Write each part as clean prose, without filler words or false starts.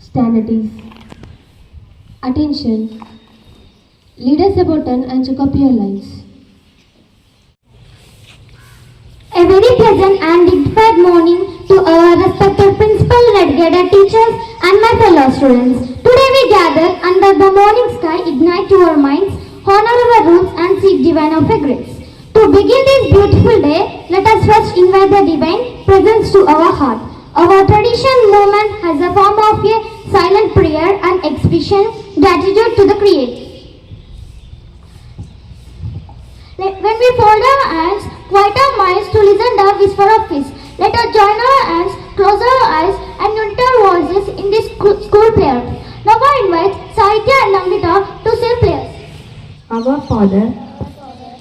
Stand at ease. Attention. Leaders a button and check up your lines. A very pleasant and dignified morning to our respected principal, red-graded teachers and my fellow students. Today we gather under the morning sky, ignite our minds, honor our roots and seek divine of grace. To begin this beautiful day, let us first invite the divine presence to our heart. Our tradition movement has a form of a silent prayer and expression gratitude to the Creator. When we fold our hands, quiet our minds to listen the whisper of peace. Let us join our hands, close our eyes and unite our voices in this school prayer. Now I invite Sahitya and Namrita to say prayers. Our Father,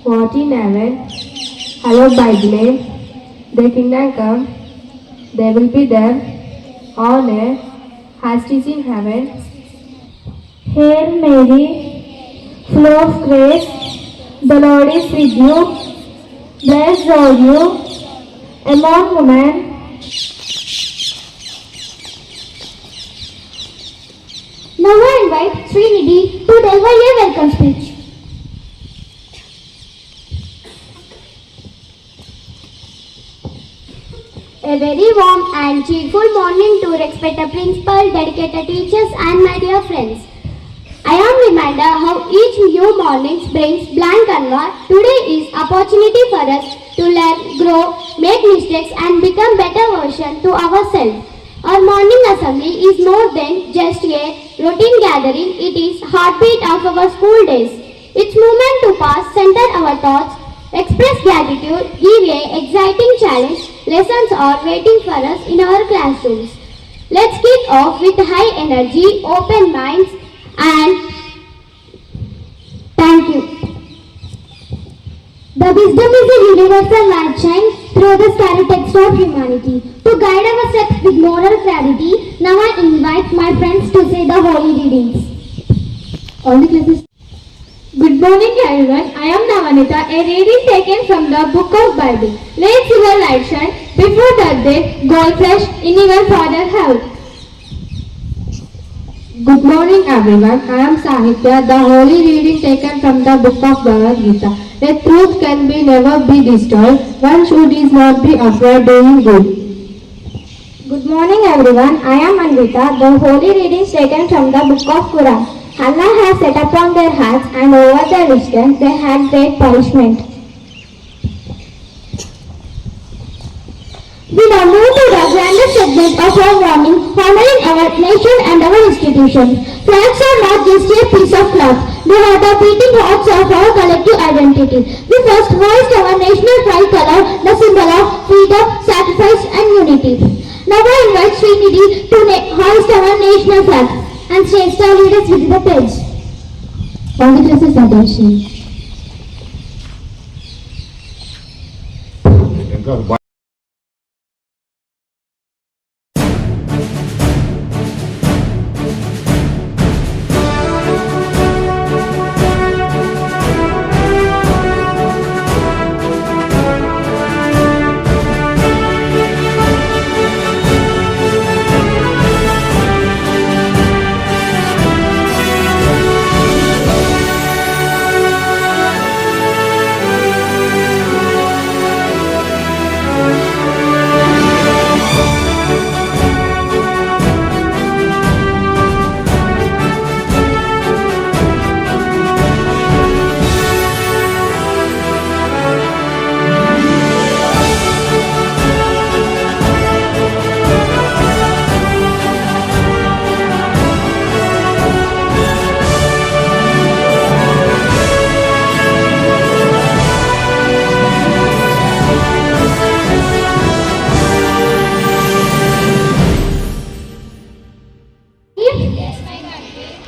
who art in heaven, hallowed by thy name. Thy kingdom come, thy will be done on earth as it is in heaven. Hail Mary, full of grace, the Lord is with you. Blessed are you among women. Now I invite Srinidhi to deliver a welcome speech. A very warm and cheerful morning to respected principal, dedicated teachers and my dear friends. I am reminder how each new morning brings blank canvas. Today is opportunity for us to learn, grow, make mistakes and become better version to ourselves. Our morning assembly is more than just a routine gathering. It is heartbeat of our school days. It's moment to pass, center our thoughts, express gratitude, give a exciting challenge. Lessons are waiting for us in our classrooms. Let's kick off with high energy, open minds and thank you. The wisdom is a universal light shine through the starry text of humanity. To guide our steps with moral clarity, now I invite my friends to say the holy readings. All the classes. Good morning everyone, I am Navanita, a reading taken from the book of Bible. Let your light shine before that day, go fresh in your Father's house. Good morning everyone, I am Sahitya. The holy reading taken from the book of Bhagavad Gita. The truth can be never be destroyed. One should is not be afraid doing good. Good morning everyone, I am Anvita. The holy readings taken from the book of Quran. Allah has set upon their hearts and over their wisdom they had great punishment. We now move to the grandest segment of our morning, honoring our nation and our institutions. Flags are not just a piece of cloth, they are the beating hearts of our collective identity. We first hoist our national tricolor, the symbol of freedom, sacrifice and unity. Now I invite Srinidhi to hoist our national flag and state star leaders with the pledge. All the classes attention.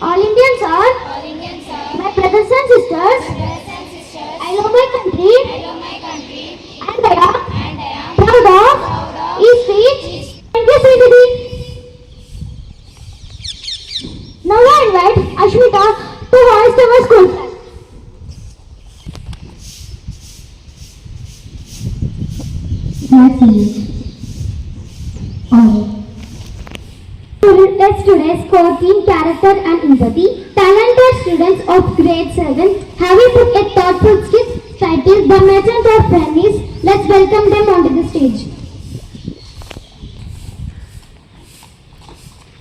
All Indians are my brothers and sisters. I love my country and I am proud of each speech. Thank you, Srinidhi. Now I invite Ashmita to hoist our school flag. Flag salute. Honor. Let's today score team character and empathy. Talented students of grade 7 having put a thoughtful skit titled The Merchant of Venice. Let's welcome them onto the stage.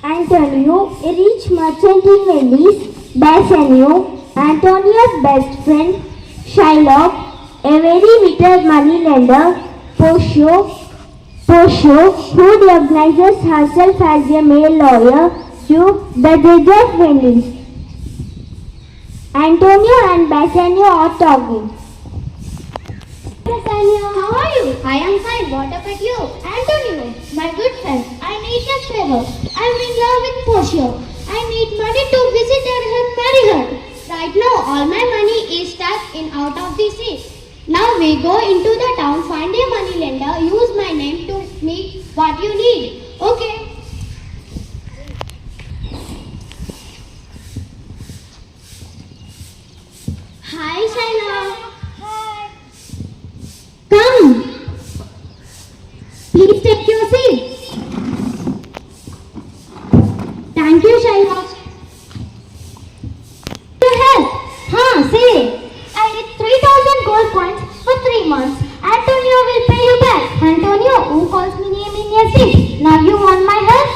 Antonio, a rich merchant in Venice. Bassanio, Antonio's best friend. Shylock, a very wicked moneylender. Portia, who recognizes herself as a male lawyer, to the judge of Venice. Antonio and Bassanio are talking. Bassanio, how are you? I am fine. What about you? Antonio, my good friend, I need a favor. I'm in love with Portia. I need money to visit her and marry her. Right now, all my money is stuck in out of the sea. Now we go into the town, find a money lender, use my name to make what you need. Okay. Hi, Shaila. Hi. Come. Please take your seat. Thank you, Shaila. To help. Say. I need 3,000 gold coins for 3 months. Antonio will pay you back. Antonio, who calls me name in your seat? Now you want my help?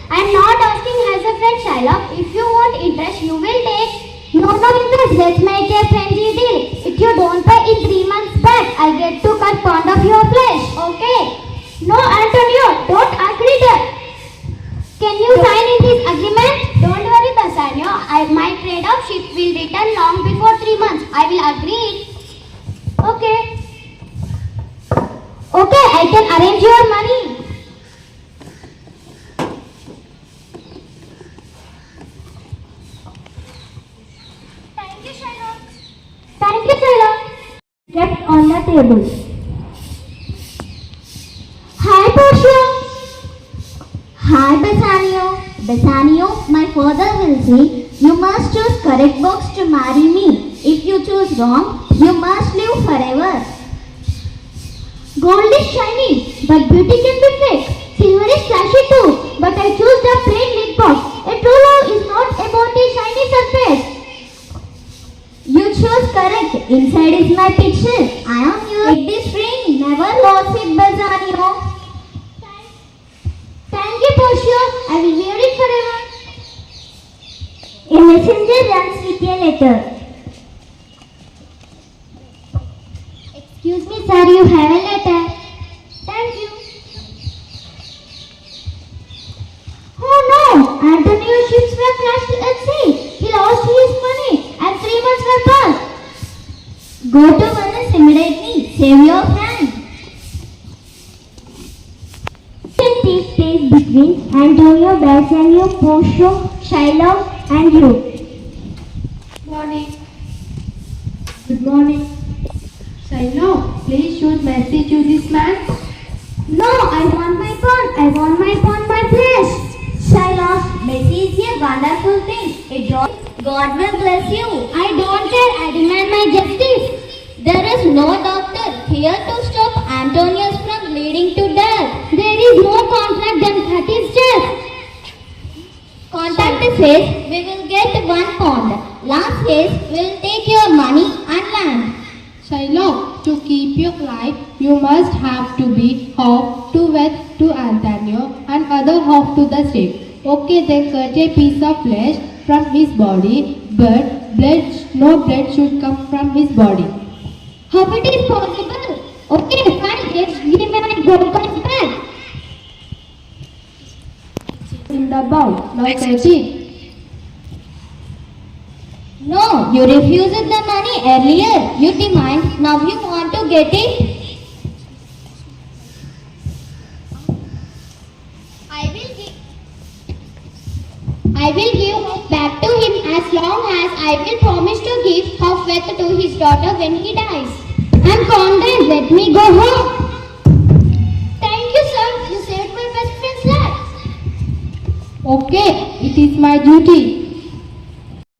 I'm not asking as a friend, Shylock. If you want interest, you will take. No interest. Let's make a friendly deal. If you don't pay in 3 months back, I get to cut part of your flesh. Okay? No, Antonio, don't agree there. Can you sign in this agreement? Don't worry, Bassanio. My trade-off ship will return long before 3 months. I will agree. Okay. Okay, I can arrange your money. Thank you, Shylock. Thank you, Shylock. Kept on the table. Hi, Portia. Hi, Bassanio. Bassanio, my father will say, you must choose correct box to marry me. If you choose wrong, you must live forever. Gold is shiny, but beauty can be fake. Silver is flashy too, but I choose the plain lid box. A true love is not about a shiny surface. You chose correct. Inside is my picture. I am yours. Take this ring. Never lose it, Bassanio. Thank you, Portia. I will wear it forever. A messenger runs with a letter. Excuse me, sir, you have a letter. Thank you. Oh no! Antonio's ships were crashed at sea. He lost his money and 3 months were passed. Go to Venice immediately. Save your friend. Takes place between Antonio, Bassanio, Portia, Shylock and you. Morning. Good morning. Shylock, please show mercy to this man. No, I want my pawn. I want my pawn by flesh. Shylock, mercy is a wonderful thing. It God will bless you. I don't care. I demand my justice. There is no doctor here to stop Antonius from leading to death. There is no contract that cut his death. Contract says we will get 1 pound. Last says we will take your money and land. Shylock, to keep your life, you must have to be half to wed to Antonio and other half to the ship. Okay, then cut a piece of flesh from his body, but no blood should come from his body. How it is possible? Okay, fine. Let's give me my gold coins back. In the bowl, now cut it. No, you refused the money earlier. You demand, now you want to get it? I will give back to him as long as I will promise to give half wealth to his daughter when he dies. I'm content. Let me go home. Thank you, sir. You saved my best friend's life. Okay, it is my duty.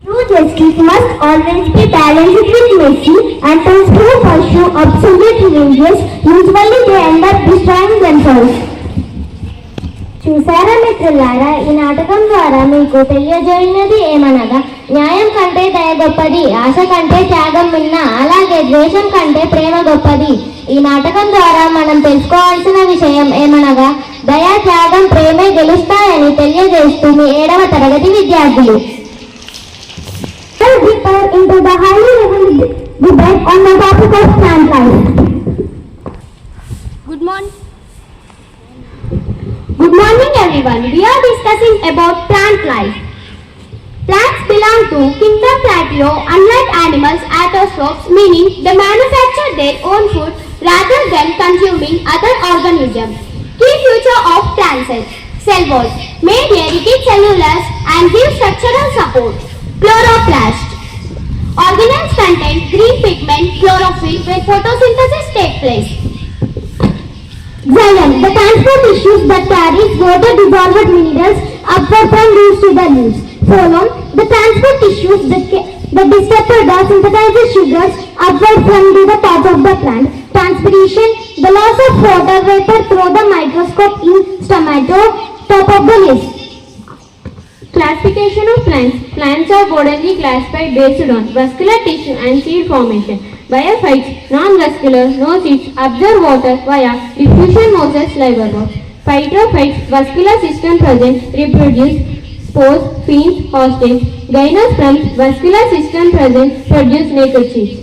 True justice must always be balanced with mercy, and those who pursue absolute vengeance usually they end up destroying themselves. చూసారా మిత్రులారా, ఈ నాటకం ద్వారా మీకు తెలియజేయనది ఏమనగా న్యాయం కంటే దయ గొప్పది, ఆశ కంటే త్యాగం మిన్న, అలాగే ద్వేషం కంటే ప్రేమ గొప్పది. ఈ నాటకం ద్వారా మనం తెలుసుకోవాల్సిన విషయం ఏమనగా దయ, త్యాగం, ప్రేమే గెలుస్తాయని తెలియజేస్తూ మీ 7వ తరగతి విద్యార్థులు. Into the highly level debate on the topic of plant life. Good morning. Good morning everyone. We are discussing about plant life. Plants belong to kingdom Platio. Unlike animals, autotrophs, meaning they manufacture their own food rather than consuming other organisms. Key feature of plant cells: cell walls, made a rigid cellulose and give structural support. Chloroplast. Organelles contain green pigment chlorophyll when photosynthesis takes place. Xylem, the transport tissues that carries water dissolved minerals upward from leaves to the leaves. Phloem, the transport tissues that disturb the synthesizes sugars upward from the top of the plant. Transpiration, the loss of water vapor through the microscope in stomata, top of the leaves. Classification of plants. Plants are broadly classified based on vascular tissue and seed formation. Biophytes, non-vascular, no seeds, absorb water via diffusion mosses liverworts. Phytophytes, vascular system present, reproduce spores, fins, hostages. Gymnosperms, vascular system present, produce naked seeds.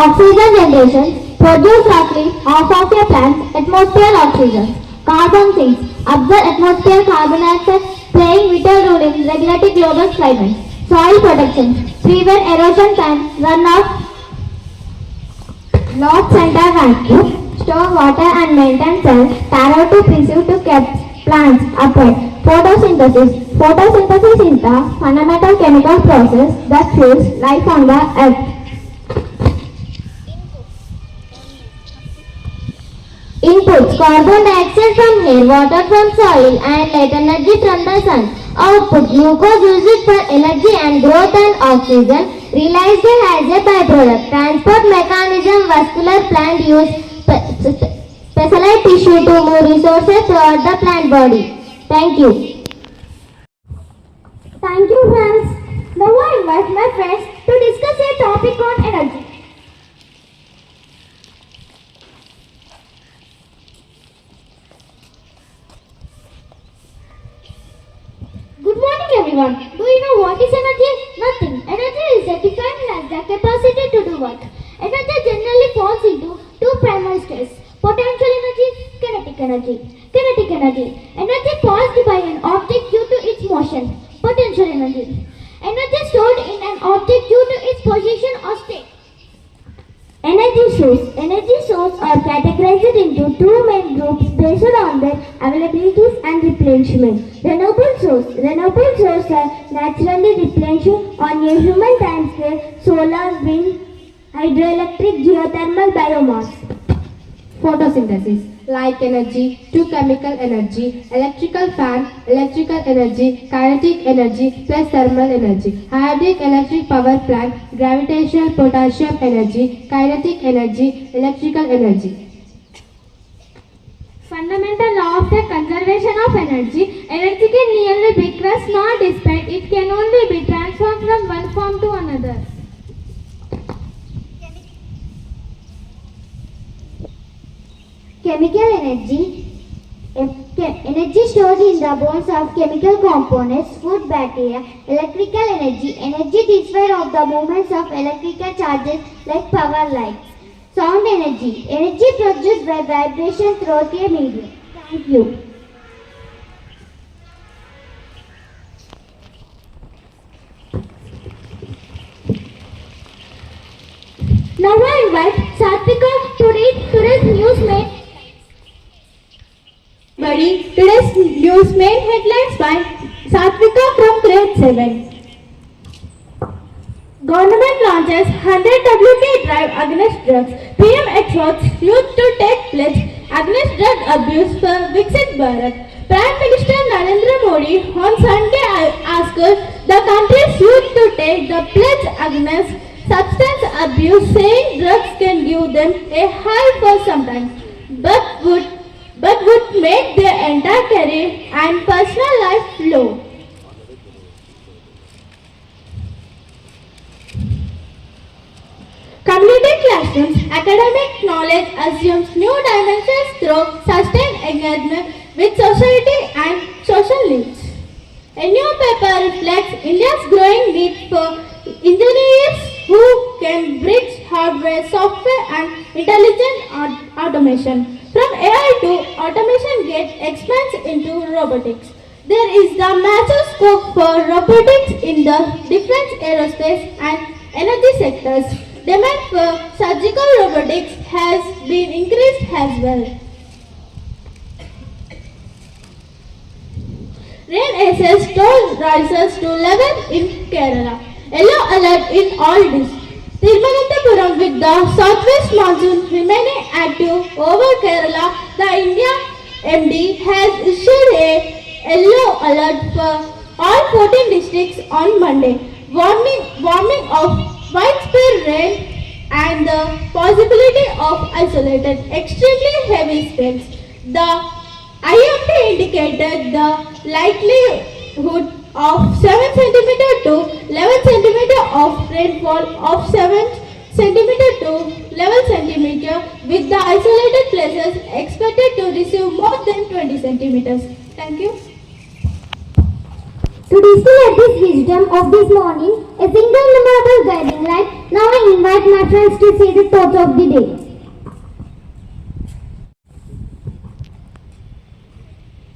Oxygen generation, produce roughly half of your plant's atmosphere oxygen. Carbon sinks, absorb atmosphere carbon dioxide, playing vital role in regulating global climate. Soil protection, prevent erosion and runoff. North center vacuum, store water and maintain cells, taro to preserve to keep plants upright. Photosynthesis, photosynthesis is the fundamental chemical process that fuels life on the earth. Inputs: carbon dioxide from air, water from soil and light energy from the sun. Output: glucose used for energy and growth and oxygen realized as a byproduct. Transport mechanism: vascular plant use specialized tissue to move resources throughout the plant body. Thank you. Thank you friends. Now I invite my friends to discuss a topic on energy. Good morning everyone. Do you know what is energy? Nothing. Energy is defined as the capacity to do work. Energy generally falls into two primary states: potential energy, kinetic energy. Kinetic energy. Energy passed by an object due to its motion. Potential energy. Energy stored in an object due to its position or state. Energy sources are categorized into two main groups based on their availabilities and replenishment. Renewable sources are naturally replenished on a human time scale: solar, wind, hydroelectric, geothermal, biomass. Photosynthesis, light energy to chemical energy, electrical fan, electrical energy, kinetic energy plus thermal energy, hydroelectric electric power plant, gravitational potassium energy, kinetic energy, electrical energy. Fundamental law of the conservation of energy. Energy can neither be crushed nor dissipated. It can only be transformed from one form to another. Chemical energy. Energy stored in the bones of chemical components, food, bacteria. Electrical energy. Energy transfer of the movements of electrical charges like power light. Sound energy. Energy produced by vibration through a medium. Thank you. Now I invite Satvika to read today's news main. Buddy, today's news main headlines by Satvika from grade 7. Government launches 100 WK drive against drugs. PM exhorts youth to take pledge against drug abuse for Viksit Bharat. Prime Minister Narendra Modi on Sunday asked the country's youth to take the pledge against substance abuse, saying drugs can give them a high for some time. but would make their entire career and personal life low. Community classrooms, academic knowledge assumes new dimensions through sustained engagement with society and social needs. A new paper reflects India's growing need for engineers who can bridge hardware, software and intelligent automation. From AI to automation expands into robotics. There is the massive scope for robotics in the defense, aerospace and energy sectors. Demand for surgical robotics has been increased as well. Rain access toll rises to 11 in Kerala. Yellow alert in all districts. Thiruvananthapuram with the southwest monsoon remaining active over Kerala, the India MD has issued a yellow alert for all 14 districts on Monday, warning of widespread rain and the possibility of isolated extremely heavy spells. The IMD indicated the likelihood of 7 cm to 11 cm of rainfall of 7 cm to 11 cm with the isolated places expected to receive more than 20 centimeters. Thank you. To distill this wisdom of this morning, a single memorable guiding light, now I invite my friends to say the thought of the day.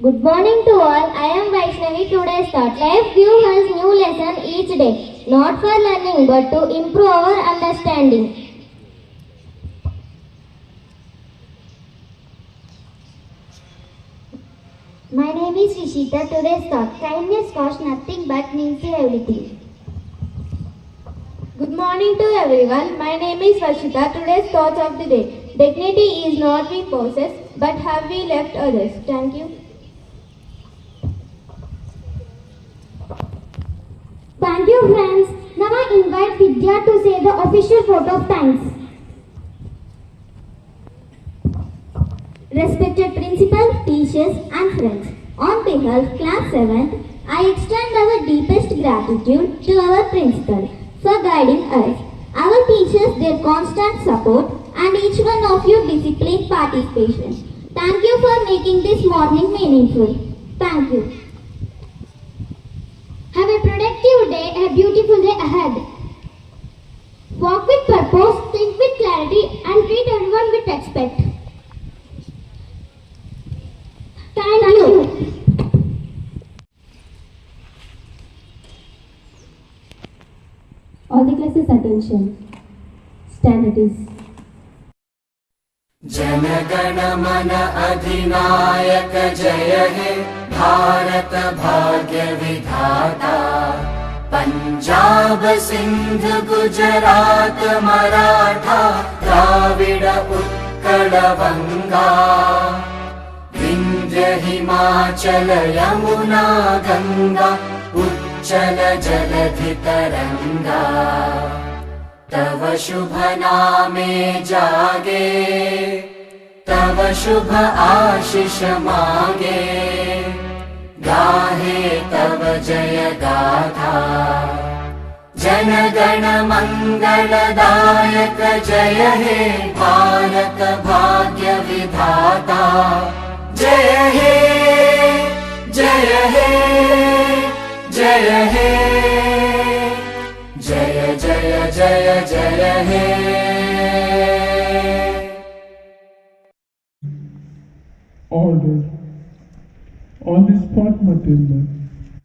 Good morning to all. I am Vaishnavi. Today's thought. Life gives us new lesson each day, not for learning but to improve our understanding. My name is Rishita. Today's thought. Kindness costs nothing but means everything. Good morning to everyone. My name is Varshita. Today's thoughts of the day. Dignity is not we possess, but have we left others. Thank you. Thank you, friends. Now I invite Vidya to say the official vote of thanks. Respected principal, teachers and friends, on behalf of class 7th, I extend our deepest gratitude to our principal for guiding us, our teachers their constant support and each one of you disciplined participation. Thank you for making this morning meaningful. Thank you. Have a productive day, a beautiful day ahead. Walk with purpose, think with clarity and treat everyone with respect. Thank you. All the classes attention. Stand at ease. जनगण मन अधिनायक जय हे भारत भाग्य विधाता पंजाब सिंध गुजरात मराठा द्राविड उत्कल बंगा विंध्य हिमाचल यमुना गंगा उच्चल जलधि तरंगा तव शुभ नामे जागे तव शुभ आशीष मांगे गाहे तव जय गाथा जन गण मंगलदायक जय हे भारत भाग्य विधाता जय हे जय हे जय हे जय जय जय जय हे Order. On the spot, Matilda.